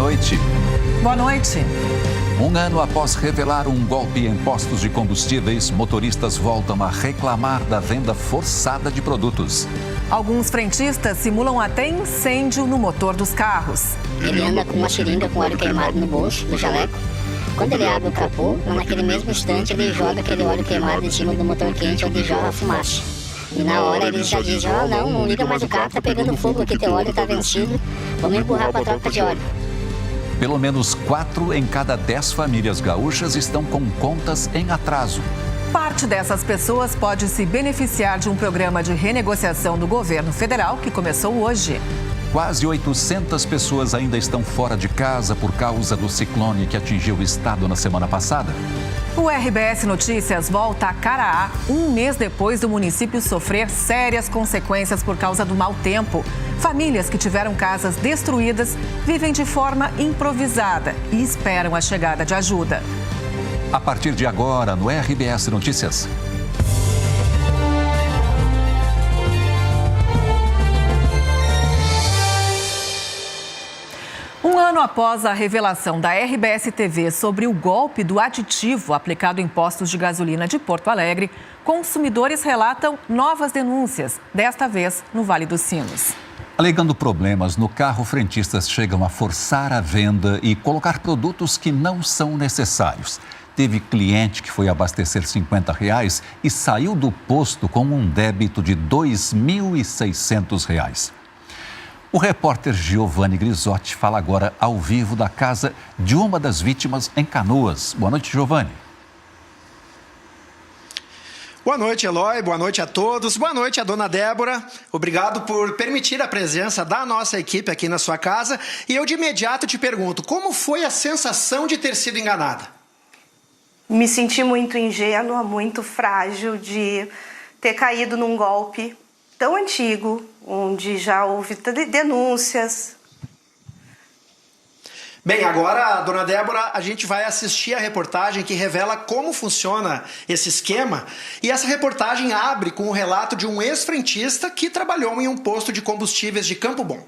noite. Boa noite. Um ano após revelar um golpe em postos de combustíveis, motoristas voltam a reclamar da venda forçada de produtos. Alguns frentistas simulam até incêndio no motor dos carros. Ele anda com uma seringa com óleo queimado no bolso do jaleco. Quando ele abre o capô, naquele mesmo instante ele joga aquele óleo queimado em cima do motor quente onde jorra a fumaça. E na hora eles já dizem, não liga mais o carro, tá pegando fogo aqui, teu óleo tá vencido, vamos empurrar para a troca de óleo. Pelo menos 4 em cada 10 famílias gaúchas estão com contas em atraso. Parte dessas pessoas pode se beneficiar de um programa de renegociação do governo federal que começou hoje. Quase 800 pessoas ainda estão fora de casa por causa do ciclone que atingiu o estado na semana passada. O RBS Notícias volta a Caraá, um mês depois do município sofrer sérias consequências por causa do mau tempo. Famílias que tiveram casas destruídas vivem de forma improvisada e esperam a chegada de ajuda. A partir de agora, no RBS Notícias. Um ano após a revelação da RBS TV sobre o golpe do aditivo aplicado em postos de gasolina de Porto Alegre, consumidores relatam novas denúncias, desta vez no Vale dos Sinos. Alegando problemas no carro, frentistas chegam a forçar a venda e colocar produtos que não são necessários. Teve cliente que foi abastecer R$50 e saiu do posto com um débito de R$2.600. O repórter Giovanni Grisotti fala agora ao vivo da casa de uma das vítimas em Canoas. Boa noite, Giovanni. Boa noite, Eloy. Boa noite a todos. Boa noite a dona Débora. Obrigado por permitir a presença da nossa equipe aqui na sua casa. E eu de imediato te pergunto, como foi a sensação de ter sido enganada? Me senti muito ingênua, muito frágil de ter caído num golpe tão antigo, onde já houve denúncias. Bem, agora, dona Débora, a gente vai assistir a reportagem que revela como funciona esse esquema. E essa reportagem abre com o relato de um ex-frentista que trabalhou em um posto de combustíveis de Campo Bom.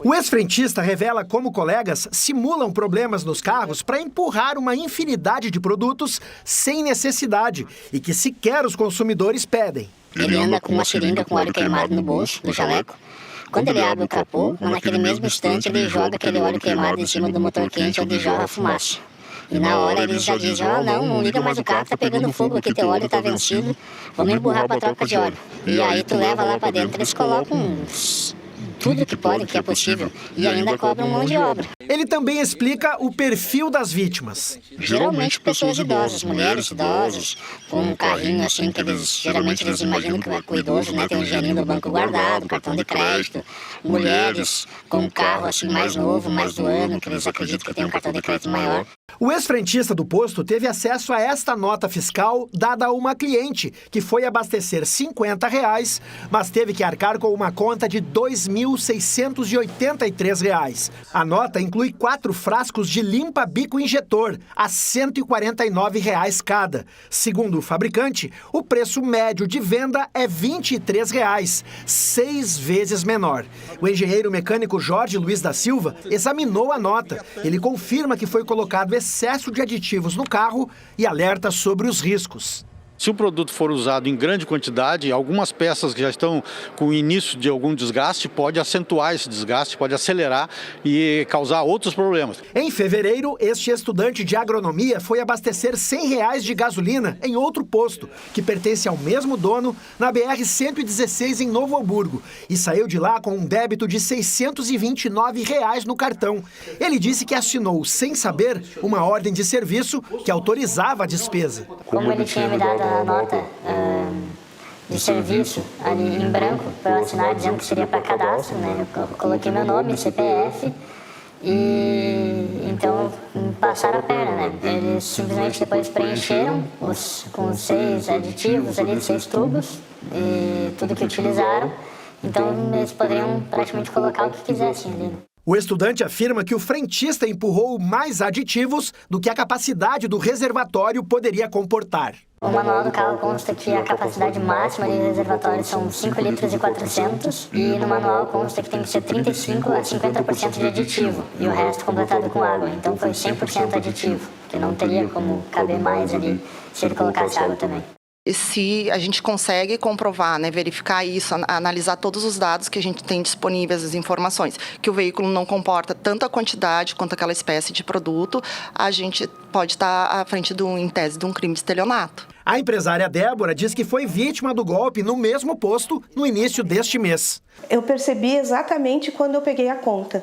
O ex-frentista revela como colegas simulam problemas nos carros para empurrar uma infinidade de produtos sem necessidade e que sequer os consumidores pedem. Ele anda com uma seringa com óleo queimado no bolso do jaleco. Quando ele abre o capô, naquele mesmo instante ele joga aquele óleo queimado em cima do motor quente onde jorra a fumaça. E na hora eles já dizem, não liga mais o carro, tá pegando fogo aqui, teu óleo tá vencido, vamos empurrar para a troca de óleo. E aí tu leva lá para dentro, eles colocam tudo que pode, que é possível, e ainda cobram mão de obra. Ele também explica o perfil das vítimas. Geralmente pessoas idosas, mulheres idosas, com um carrinho assim que geralmente eles imaginam que o idoso tem um dinheirinho do banco guardado, um cartão de crédito. Mulheres com um carro assim mais novo, mais do ano, que eles acreditam que tem um cartão de crédito maior. O ex-frentista do posto teve acesso a esta nota fiscal dada a uma cliente que foi abastecer R$50, mas teve que arcar com uma conta de R$2.683. A nota inclui 4 frascos de limpa-bico injetor, a R$149 cada. Segundo o fabricante, o preço médio de venda é R$23, 6 vezes menor. O engenheiro mecânico Jorge Luiz da Silva examinou a nota. Ele confirma que foi colocado excesso de aditivos no carro e alerta sobre os riscos. Se o produto for usado em grande quantidade, algumas peças que já estão com o início de algum desgaste, pode acentuar esse desgaste, pode acelerar e causar outros problemas. Em fevereiro, este estudante de agronomia foi abastecer R$100 de gasolina em outro posto, que pertence ao mesmo dono, na BR-116 em Novo Hamburgo, e saiu de lá com um débito de R$629 no cartão. Ele disse que assinou, sem saber, uma ordem de serviço que autorizava a despesa. Como ele tinha me dado a nota de serviço ali em branco para eu assinar, dizendo que seria para cadastro, né? Eu coloquei meu nome, CPF, e então passaram a perna, né? Eles simplesmente depois preencheram com 6 aditivos ali, 6 tubos e tudo que utilizaram. Então eles poderiam praticamente colocar o que quisessem ali. O estudante afirma que o frentista empurrou mais aditivos do que a capacidade do reservatório poderia comportar. O manual do carro consta que a capacidade máxima de reservatório são 5 litros e 400 e no manual consta que tem que ser 35 a 50% de aditivo e o resto completado com água. Então foi 100% aditivo, que não teria como caber mais ali se ele colocasse água também. E se a gente consegue comprovar, né, verificar isso, analisar todos os dados que a gente tem disponíveis, as informações, que o veículo não comporta tanta quantidade quanto aquela espécie de produto, a gente pode estar à frente, em tese, de um crime de estelionato. A empresária Débora diz que foi vítima do golpe no mesmo posto no início deste mês. Eu percebi exatamente quando eu peguei a conta,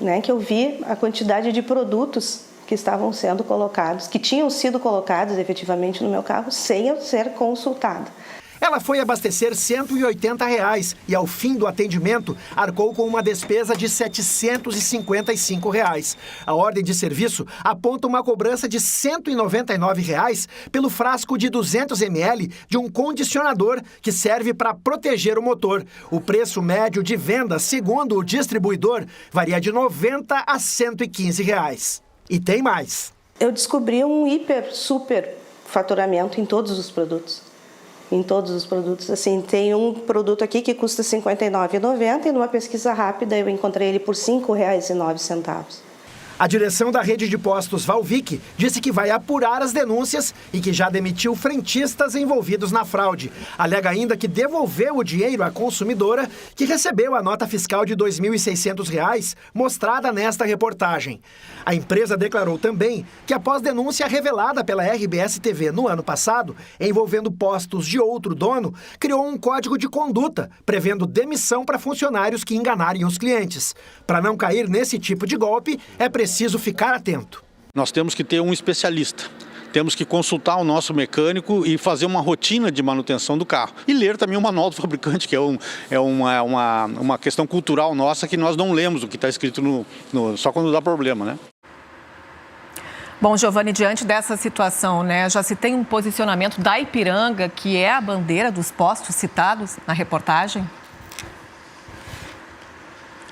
né, que eu vi a quantidade de produtos que estavam sendo colocados, que tinham sido colocados efetivamente no meu carro, sem eu ser consultada. Ela foi abastecer R$ 180 e, ao fim do atendimento, arcou com uma despesa de R$ 755. A ordem de serviço aponta uma cobrança de R$ 199 pelo frasco de 200 ml de um condicionador que serve para proteger o motor. O preço médio de venda, segundo o distribuidor, varia de R$ 90 a R$ 115. E tem mais. Eu descobri um super faturamento em todos os produtos. Assim, tem um produto aqui que custa R$ 59,90 e numa pesquisa rápida eu encontrei ele por R$ 5,09. A direção da rede de postos Valvic disse que vai apurar as denúncias e que já demitiu frentistas envolvidos na fraude. Alega ainda que devolveu o dinheiro à consumidora, que recebeu a nota fiscal de R$ 2.600 mostrada nesta reportagem. A empresa declarou também que, após denúncia revelada pela RBS-TV no ano passado, envolvendo postos de outro dono, criou um código de conduta, prevendo demissão para funcionários que enganarem os clientes. Para não cair nesse tipo de golpe, é preciso ficar atento. Nós temos que ter um especialista. Temos que consultar o nosso mecânico e fazer uma rotina de manutenção do carro. E ler também o manual do fabricante, que é uma questão cultural nossa que nós não lemos o que está escrito só quando dá problema, né? Bom, Giovanni, diante dessa situação, né, já se tem um posicionamento da Ipiranga, que é a bandeira dos postos citados na reportagem?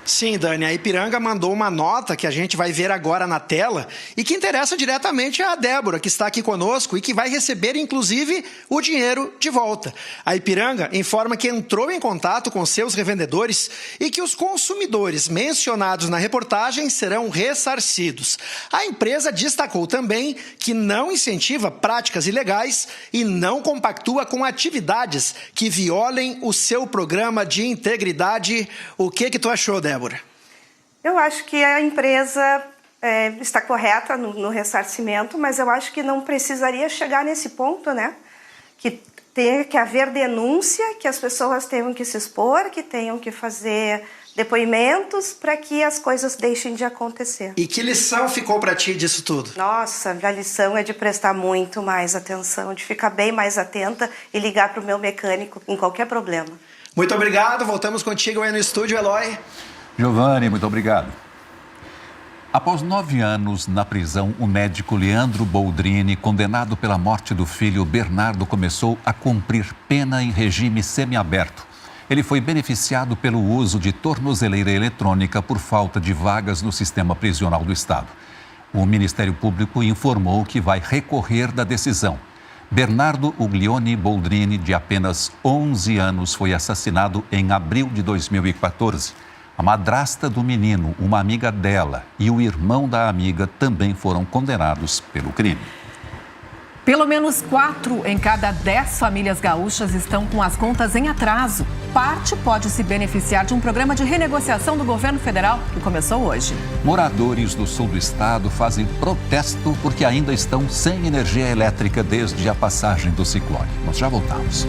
Sim, Dani, a Ipiranga mandou uma nota que a gente vai ver agora na tela e que interessa diretamente a Débora, que está aqui conosco e que vai receber, inclusive, o dinheiro de volta. A Ipiranga informa que entrou em contato com seus revendedores e que os consumidores mencionados na reportagem serão ressarcidos. A empresa destacou também que não incentiva práticas ilegais e não compactua com atividades que violem o seu programa de integridade. O que tu achou, Débora? Eu acho que a empresa está correta no ressarcimento, mas eu acho que não precisaria chegar nesse ponto, né? Que tem que haver denúncia, que as pessoas tenham que se expor, que tenham que fazer depoimentos para que as coisas deixem de acontecer. E que lição ficou para ti disso tudo? Nossa, a lição é de prestar muito mais atenção, de ficar bem mais atenta e ligar para o meu mecânico em qualquer problema. Muito obrigado, voltamos contigo aí no estúdio, Eloy. Giovanni, muito obrigado. Após 9 anos na prisão, o médico Leandro Boldrini, condenado pela morte do filho Bernardo, começou a cumprir pena em regime semiaberto. Ele foi beneficiado pelo uso de tornozeleira eletrônica por falta de vagas no sistema prisional do Estado. O Ministério Público informou que vai recorrer da decisão. Bernardo Uglione Boldrini, de apenas 11 anos, foi assassinado em abril de 2014. A madrasta do menino, uma amiga dela e o irmão da amiga também foram condenados pelo crime. Pelo menos 4 em cada 10 famílias gaúchas estão com as contas em atraso. Parte pode se beneficiar de um programa de renegociação do governo federal que começou hoje. Moradores do sul do estado fazem protesto porque ainda estão sem energia elétrica desde a passagem do ciclone. Nós já voltamos.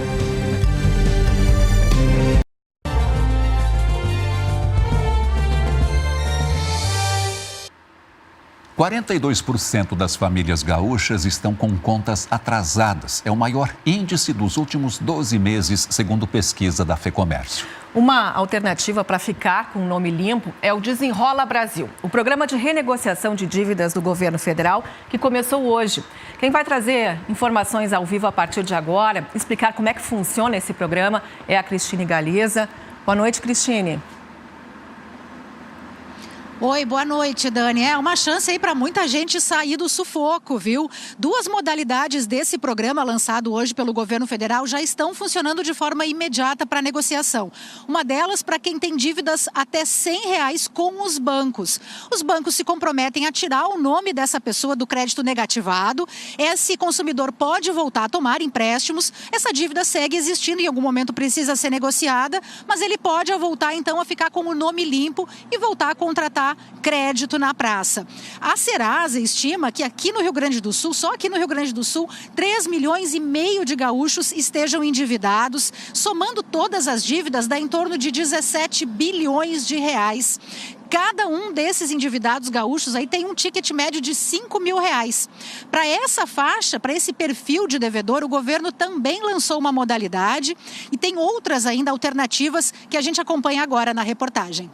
42% das famílias gaúchas estão com contas atrasadas. É o maior índice dos últimos 12 meses, segundo pesquisa da FEComércio. Uma alternativa para ficar com o nome limpo é o Desenrola Brasil, o programa de renegociação de dívidas do governo federal que começou hoje. Quem vai trazer informações ao vivo a partir de agora, explicar como é que funciona esse programa, é a Cristine Galiza. Boa noite, Cristine. Oi, boa noite, Dani. É uma chance aí para muita gente sair do sufoco, viu? 2 modalidades desse programa lançado hoje pelo governo federal já estão funcionando de forma imediata para negociação. Uma delas para quem tem dívidas até R$100 com os bancos. Os bancos se comprometem a tirar o nome dessa pessoa do crédito negativado. Esse consumidor pode voltar a tomar empréstimos. Essa dívida segue existindo, em algum momento precisa ser negociada, mas ele pode voltar então a ficar com o nome limpo e voltar a contratar crédito na praça. A Serasa estima que aqui no Rio Grande do Sul, só aqui no Rio Grande do Sul, 3,5 milhões de gaúchos estejam endividados. Somando todas as dívidas, dá em torno de 17 bilhões de reais. Cada um desses endividados gaúchos aí tem um ticket médio de R$5.000. Para essa faixa, para esse perfil de devedor, o governo também lançou uma modalidade e tem outras ainda alternativas que a gente acompanha agora na reportagem.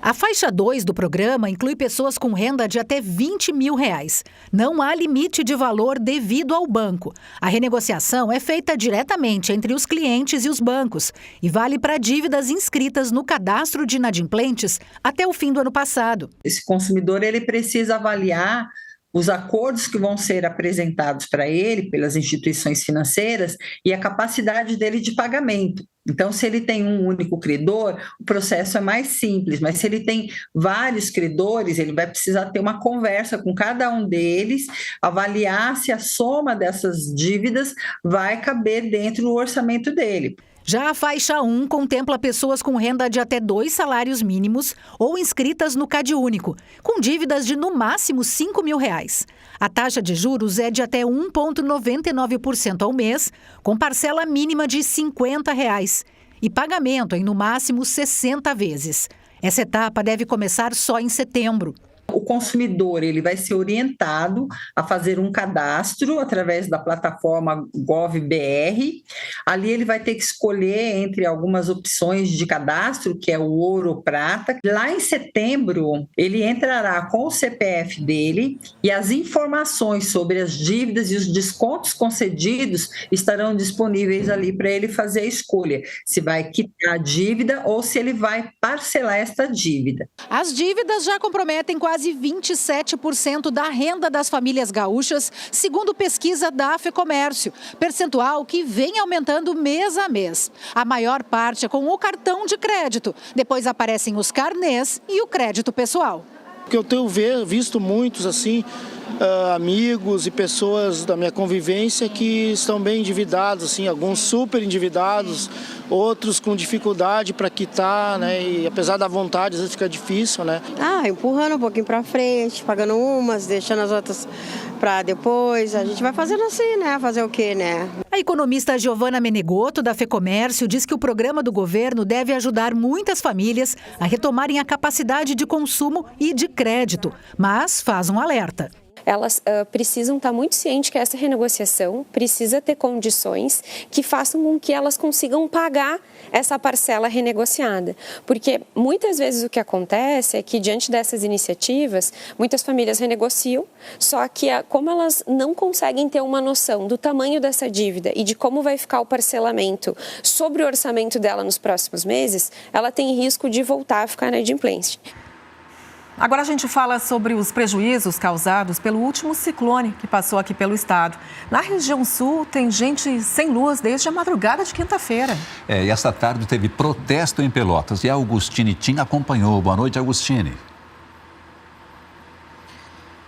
A faixa 2 do programa inclui pessoas com renda de até R$20.000. Não há limite de valor devido ao banco. A renegociação é feita diretamente entre os clientes e os bancos e vale para dívidas inscritas no cadastro de inadimplentes até o fim do ano passado. Esse consumidor ele precisa avaliar os acordos que vão ser apresentados para ele pelas instituições financeiras e a capacidade dele de pagamento. Então, se ele tem um único credor, o processo é mais simples, mas se ele tem vários credores, ele vai precisar ter uma conversa com cada um deles, avaliar se a soma dessas dívidas vai caber dentro do orçamento dele. Já a faixa 1 contempla pessoas com renda de até 2 salários mínimos ou inscritas no CadÚnico, com dívidas de no máximo R$5.000. A taxa de juros é de até 1,99% ao mês, com parcela mínima de R$50 e pagamento em no máximo 60 vezes. Essa etapa deve começar só em setembro. O consumidor ele vai ser orientado a fazer um cadastro através da plataforma GovBR. Ali ele vai ter que escolher entre algumas opções de cadastro, que é o ouro ou prata. Lá em setembro, ele entrará com o CPF dele e as informações sobre as dívidas e os descontos concedidos estarão disponíveis ali para ele fazer a escolha, se vai quitar a dívida ou se ele vai parcelar esta dívida. As dívidas já comprometem quase 27% da renda das famílias gaúchas, segundo pesquisa da FEComércio, percentual que vem aumentando mês a mês. A maior parte é com o cartão de crédito, depois aparecem os carnês e o crédito pessoal. Que eu tenho visto muitos assim, amigos e pessoas da minha convivência que estão bem endividados, assim, alguns super endividados, outros com dificuldade para quitar, né? E apesar da vontade, às vezes fica difícil, né? Empurrando um pouquinho para frente, pagando umas, deixando as outras para depois. A gente vai fazendo assim, né? Fazer o quê, né? A economista Giovana Menegotto, da FEComércio, diz que o programa do governo deve ajudar muitas famílias a retomarem a capacidade de consumo e de crédito, mas faz um alerta. Elas precisam estar muito cientes que essa renegociação precisa ter condições que façam com que elas consigam pagar essa parcela renegociada. Porque muitas vezes o que acontece é que, diante dessas iniciativas, muitas famílias renegociam, só que como elas não conseguem ter uma noção do tamanho dessa dívida e de como vai ficar o parcelamento sobre o orçamento dela nos próximos meses, ela tem risco de voltar a ficar inadimplente. Agora a gente fala sobre os prejuízos causados pelo último ciclone que passou aqui pelo estado. Na região sul, tem gente sem luz desde a madrugada de quinta-feira. E essa tarde teve protesto em Pelotas e a Augustine Tim acompanhou. Boa noite, Augustine.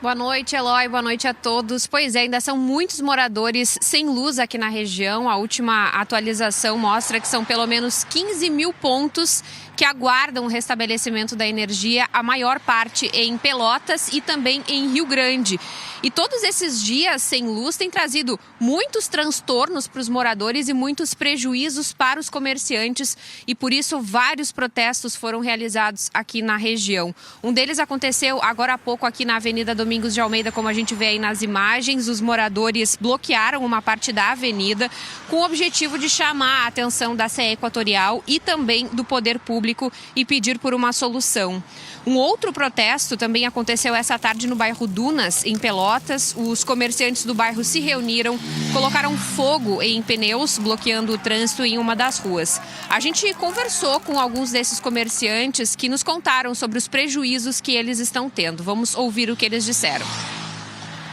Boa noite, Eloy. Boa noite a todos. Pois é, ainda são muitos moradores sem luz aqui na região. A última atualização mostra que são pelo menos 15 mil pontos que aguardam o restabelecimento da energia, a maior parte em Pelotas e também em Rio Grande. E todos esses dias sem luz têm trazido muitos transtornos para os moradores e muitos prejuízos para os comerciantes, e por isso vários protestos foram realizados aqui na região. Um deles aconteceu agora há pouco aqui na Avenida Domingos Domingos de Almeida, como a gente vê aí nas imagens, os moradores bloquearam uma parte da avenida com o objetivo de chamar a atenção da CE Equatorial e também do poder público e pedir por uma solução. Um outro protesto também aconteceu essa tarde no bairro Dunas, em Pelotas. Os comerciantes do bairro se reuniram, colocaram fogo em pneus, bloqueando o trânsito em uma das ruas. A gente conversou com alguns desses comerciantes que nos contaram sobre os prejuízos que eles estão tendo. Vamos ouvir o que eles disseram.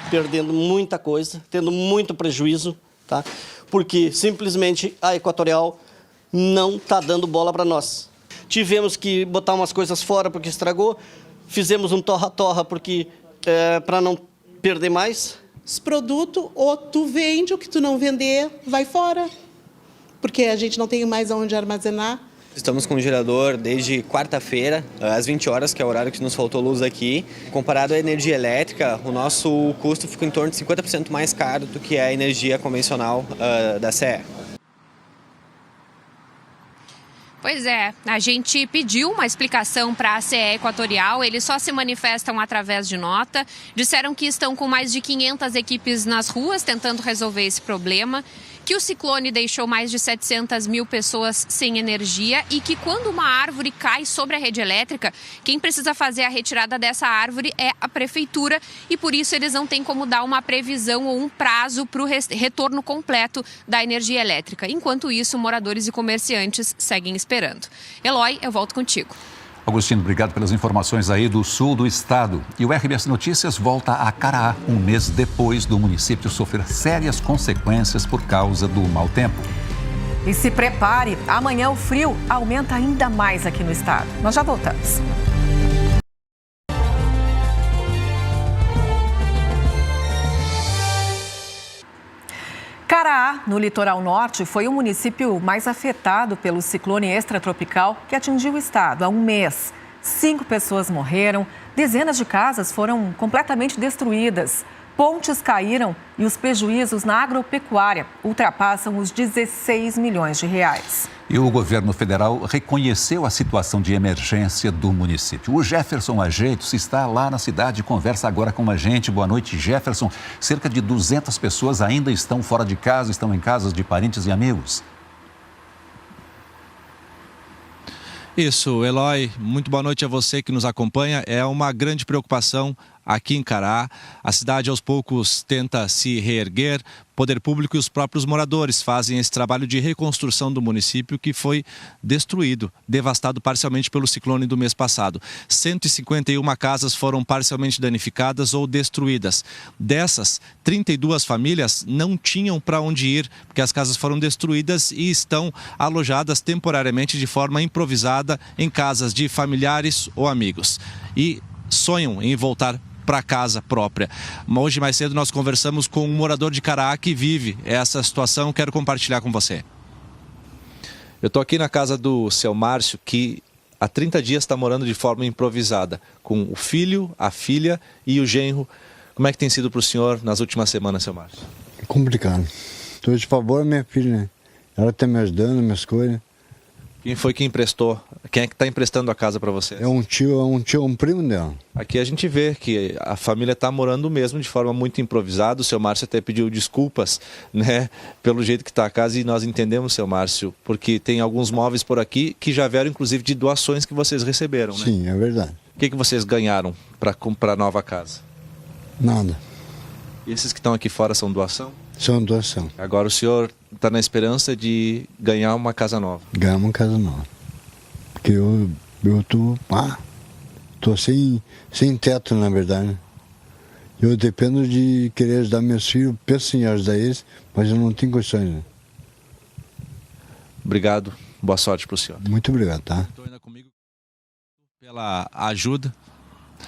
Perdendo muita coisa, tendo muito prejuízo, tá? Porque simplesmente a Equatorial não está dando bola para nós. Tivemos que botar umas coisas fora porque estragou. Fizemos um torra-torra porque para não perder mais. Esse produto, ou tu vende, o que tu não vender, vai fora. Porque a gente não tem mais onde armazenar. Estamos com um gerador desde quarta-feira, às 20 horas, que é o horário que nos faltou luz aqui. Comparado à energia elétrica, o nosso custo fica em torno de 50% mais caro do que a energia convencional da CE. Pois é, a gente pediu uma explicação para a CE Equatorial, eles só se manifestam através de nota, disseram que estão com mais de 500 equipes nas ruas tentando resolver esse problema, que o ciclone deixou mais de 700 mil pessoas sem energia e que quando uma árvore cai sobre a rede elétrica, quem precisa fazer a retirada dessa árvore é a prefeitura e por isso eles não têm como dar uma previsão ou um prazo para o retorno completo da energia elétrica. Enquanto isso, moradores e comerciantes seguem esperando. Eloy, eu volto contigo. Agostinho, obrigado pelas informações aí do sul do estado. E o RBS Notícias volta a Caraá, um mês depois do município sofrer sérias consequências por causa do mau tempo. E se prepare, amanhã o frio aumenta ainda mais aqui no estado. Nós já voltamos. Caraá, no litoral norte, foi o município mais afetado pelo ciclone extratropical que atingiu o estado há um mês. 5 pessoas morreram, dezenas de casas foram completamente destruídas, pontes caíram e os prejuízos na agropecuária ultrapassam os 16 milhões de reais. E o governo federal reconheceu a situação de emergência do município. O Jefferson Ajeitos está lá na cidade e conversa agora com a gente. Boa noite, Jefferson. Cerca de 200 pessoas ainda estão fora de casa, estão em casas de parentes e amigos. Isso, Eloy, muito boa noite a você que nos acompanha. É uma grande preocupação aqui em Caraá. A cidade aos poucos tenta se reerguer. O poder público e os próprios moradores fazem esse trabalho de reconstrução do município que foi destruído, devastado parcialmente pelo ciclone do mês passado. 151 casas foram parcialmente danificadas ou destruídas. Dessas, 32 famílias não tinham para onde ir, porque as casas foram destruídas e estão alojadas temporariamente de forma improvisada em casas de familiares ou amigos. E sonham em voltar para casa própria. Hoje mais cedo nós conversamos com um morador de Caraá que vive essa situação, quero compartilhar com você. Eu estou aqui na casa do seu Márcio, que há 30 dias está morando de forma improvisada, com o filho, a filha e o genro. Como é que tem sido para o senhor nas últimas semanas, seu Márcio? É complicado. Estou de favor à minha filha, né? Ela está me ajudando, minhas coisas. Quem foi que emprestou? Quem é que está emprestando a casa para você? É um tio, um primo dela. Aqui a gente vê que a família está morando mesmo de forma muito improvisada. O seu Márcio até pediu desculpas, né, pelo jeito que está a casa e nós entendemos, seu Márcio, porque tem alguns móveis por aqui que já vieram inclusive de doações que vocês receberam, né? Sim, é verdade. O que vocês ganharam para comprar a nova casa? Nada. E esses que estão aqui fora são doação? São doação. Agora o senhor está na esperança de ganhar uma casa nova? Ganhar uma casa nova. Porque eu tô sem teto, na verdade. Eu dependo de querer ajudar meus filhos, penso em ajudar eles, mas eu não tenho condições, né? Obrigado, boa sorte para o senhor. Muito obrigado, tá? Estou ainda comigo pela ajuda.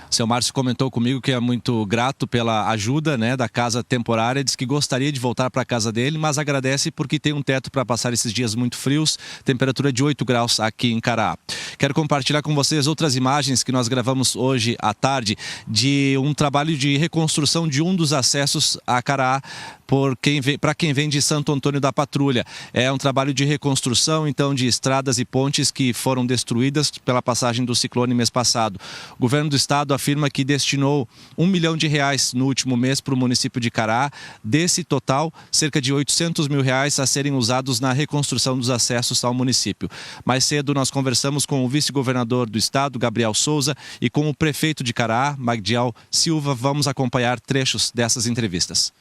O seu Márcio comentou comigo que é muito grato pela ajuda, né, da casa temporária, diz que gostaria de voltar para a casa dele, mas agradece porque tem um teto para passar esses dias muito frios, temperatura de 8 graus aqui em Caraá. Quero compartilhar com vocês outras imagens que nós gravamos hoje à tarde de um trabalho de reconstrução de um dos acessos a Caraá para quem vem de Santo Antônio da Patrulha. É um trabalho de reconstrução, então, de estradas e pontes que foram destruídas pela passagem do ciclone mês passado. O governo do estado afirma que destinou R$1 milhão no último mês para o município de Caraá. Desse total, cerca de R$800 mil a serem usados na reconstrução dos acessos ao município. Mais cedo, nós conversamos com o vice-governador do estado, Gabriel Souza, e com o prefeito de Caraá, Magdiel Silva. Vamos acompanhar trechos dessas entrevistas.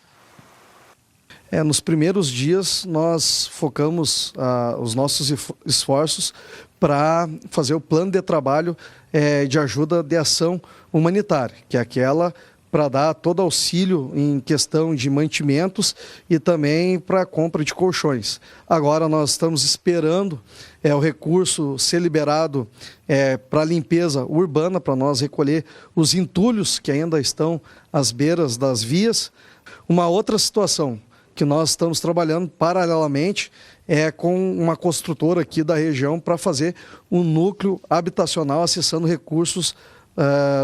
Nos primeiros dias, nós focamos os nossos esforços para fazer o plano de trabalho de ajuda de ação humanitária, que é aquela para dar todo auxílio em questão de mantimentos e também para a compra de colchões. Agora nós estamos esperando o recurso ser liberado para a limpeza urbana, para nós recolher os entulhos que ainda estão às beiras das vias. Uma outra situação que nós estamos trabalhando paralelamente com uma construtora aqui da região para fazer um núcleo habitacional acessando recursos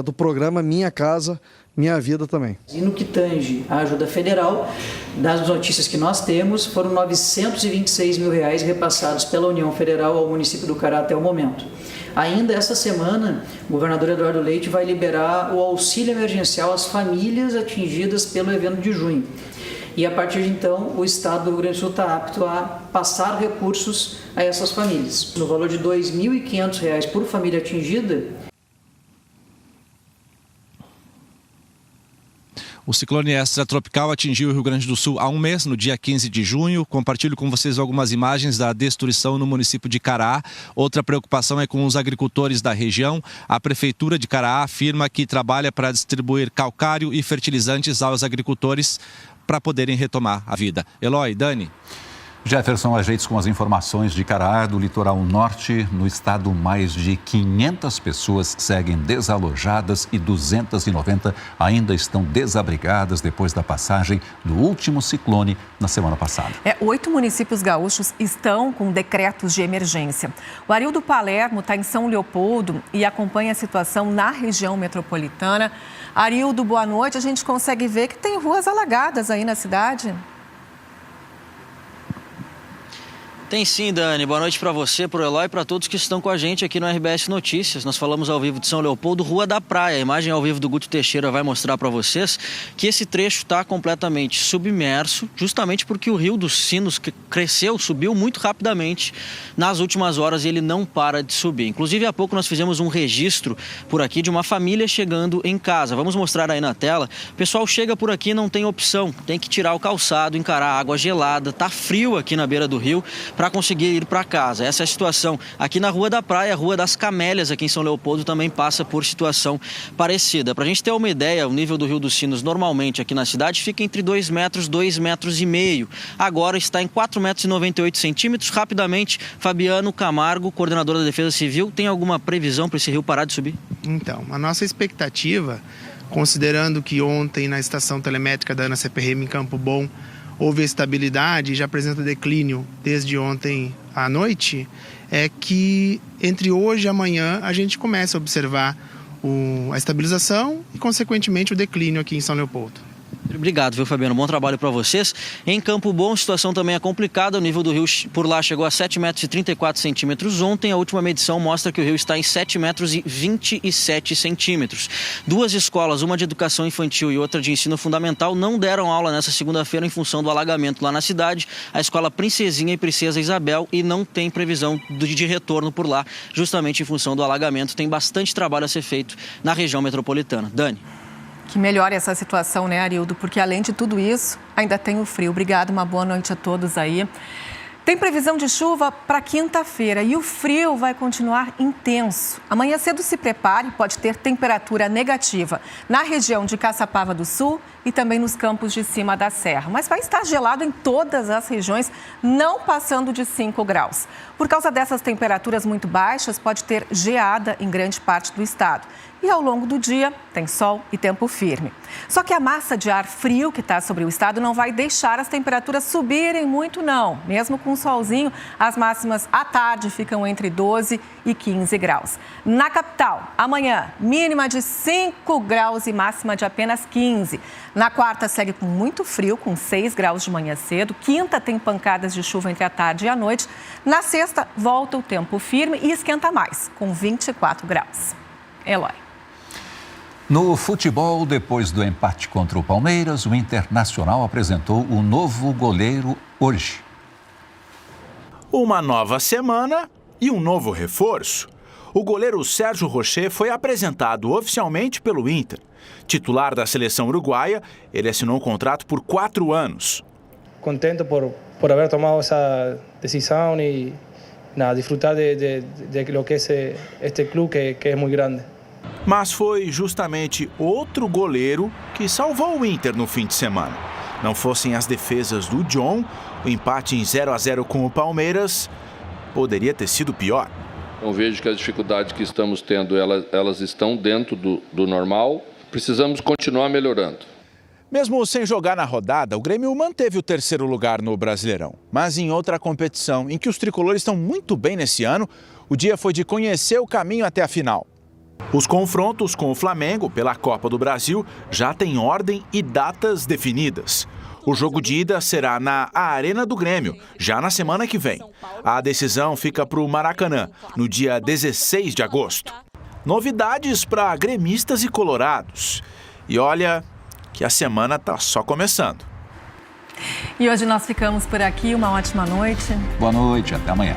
do programa Minha Casa, Minha Vida também. E no que tange a ajuda federal, das notícias que nós temos, foram R$926 mil repassados pela União Federal ao município do Caraá até o momento. Ainda essa semana, o governador Eduardo Leite vai liberar o auxílio emergencial às famílias atingidas pelo evento de junho. E a partir de então, o Estado do Rio Grande do Sul está apto a passar recursos a essas famílias. No valor de R$ 2.500 por família atingida. O ciclone extratropical atingiu o Rio Grande do Sul há um mês, no dia 15 de junho. Compartilho com vocês algumas imagens da destruição no município de Caraá. Outra preocupação é com os agricultores da região. A Prefeitura de Caraá afirma que trabalha para distribuir calcário e fertilizantes aos agricultores para poderem retomar a vida. Eloy, Dani. Jefferson, ajeitos com as informações de Caraá, do litoral norte. No estado, mais de 500 pessoas seguem desalojadas e 290 ainda estão desabrigadas depois da passagem do último ciclone na semana passada. 8 municípios gaúchos estão com decretos de emergência. O Arildo Palermo está em São Leopoldo e acompanha a situação na região metropolitana. Arildo, boa noite. A gente consegue ver que tem ruas alagadas aí na cidade? Tem sim, Dani. Boa noite para você, para o Eloy e para todos que estão com a gente aqui no RBS Notícias. Nós falamos ao vivo de São Leopoldo, Rua da Praia. A imagem ao vivo do Guto Teixeira vai mostrar para vocês que esse trecho está completamente submerso, justamente porque o Rio dos Sinos cresceu, subiu muito rapidamente nas últimas horas e ele não para de subir. Inclusive, há pouco nós fizemos um registro por aqui de uma família chegando em casa. Vamos mostrar aí na tela. O pessoal chega por aqui e não tem opção. Tem que tirar o calçado, encarar água gelada. Tá frio aqui na beira do rio para conseguir ir para casa. Essa é a situação aqui na Rua da Praia. A Rua das Camélias, aqui em São Leopoldo, também passa por situação parecida. Para a gente ter uma ideia, o nível do Rio dos Sinos normalmente aqui na cidade fica entre 2 metros, 2,5 metros. Agora está em 4,98 metros. Rapidamente, Fabiano Camargo, coordenador da Defesa Civil, tem alguma previsão para esse rio parar de subir? Então, a nossa expectativa, considerando que ontem na estação telemétrica da ANA-CPRM em Campo Bom houve estabilidade e já apresenta declínio desde ontem à noite, é que entre hoje e amanhã a gente começa a observar a estabilização e, consequentemente, o declínio aqui em São Leopoldo. Obrigado, viu, Fabiano? Bom trabalho para vocês. Em Campo Bom, a situação também é complicada. O nível do rio por lá chegou a 7,34 metros. Ontem, a última medição mostra que o rio está em 7,27 metros. 2 escolas, uma de educação infantil e outra de ensino fundamental, não deram aula nessa segunda-feira em função do alagamento lá na cidade. A escola Princesinha e Princesa Isabel, e não tem previsão de retorno por lá, justamente em função do alagamento. Tem bastante trabalho a ser feito na região metropolitana. Dani. Que melhore essa situação, né, Arildo? Porque além de tudo isso, ainda tem o frio. Obrigado, uma boa noite a todos aí. Tem previsão de chuva para quinta-feira e o frio vai continuar intenso. Amanhã cedo se prepare, pode ter temperatura negativa na região de Caçapava do Sul e também nos campos de cima da serra. Mas vai estar gelado em todas as regiões, não passando de 5 graus. Por causa dessas temperaturas muito baixas, pode ter geada em grande parte do estado. E ao longo do dia, tem sol e tempo firme. Só que a massa de ar frio que está sobre o estado não vai deixar as temperaturas subirem muito, não. Mesmo com o solzinho, as máximas à tarde ficam entre 12 e 15 graus. Na capital, amanhã, mínima de 5 graus e máxima de apenas 15. Na quarta, segue com muito frio, com 6 graus de manhã cedo. Quinta, tem pancadas de chuva entre a tarde e a noite. Na sexta, volta o tempo firme e esquenta mais, com 24 graus. Eloy. No futebol, depois do empate contra o Palmeiras, o Internacional apresentou o novo goleiro hoje. Uma nova semana e um novo reforço. O goleiro Sérgio Rocher foi apresentado oficialmente pelo Inter. Titular da seleção uruguaia, ele assinou um contrato por 4 anos. Contento por haber tomado essa decisão e disfrutar de lo que é este clube que é muito grande. Mas foi justamente outro goleiro que salvou o Inter no fim de semana. Não fossem as defesas do John, o empate em 0-0 com o Palmeiras poderia ter sido pior. Eu vejo que as dificuldades que estamos tendo, elas estão dentro do normal. Precisamos continuar melhorando. Mesmo sem jogar na rodada, o Grêmio manteve o 3º lugar no Brasileirão. Mas em outra competição, em que os tricolores estão muito bem nesse ano, o dia foi de conhecer o caminho até a final. Os confrontos com o Flamengo pela Copa do Brasil já têm ordem e datas definidas. O jogo de ida será na Arena do Grêmio, já na semana que vem. A decisão fica para o Maracanã, no dia 16 de agosto. Novidades para gremistas e colorados. E olha que a semana está só começando. E hoje nós ficamos por aqui. Uma ótima noite. Boa noite, até amanhã.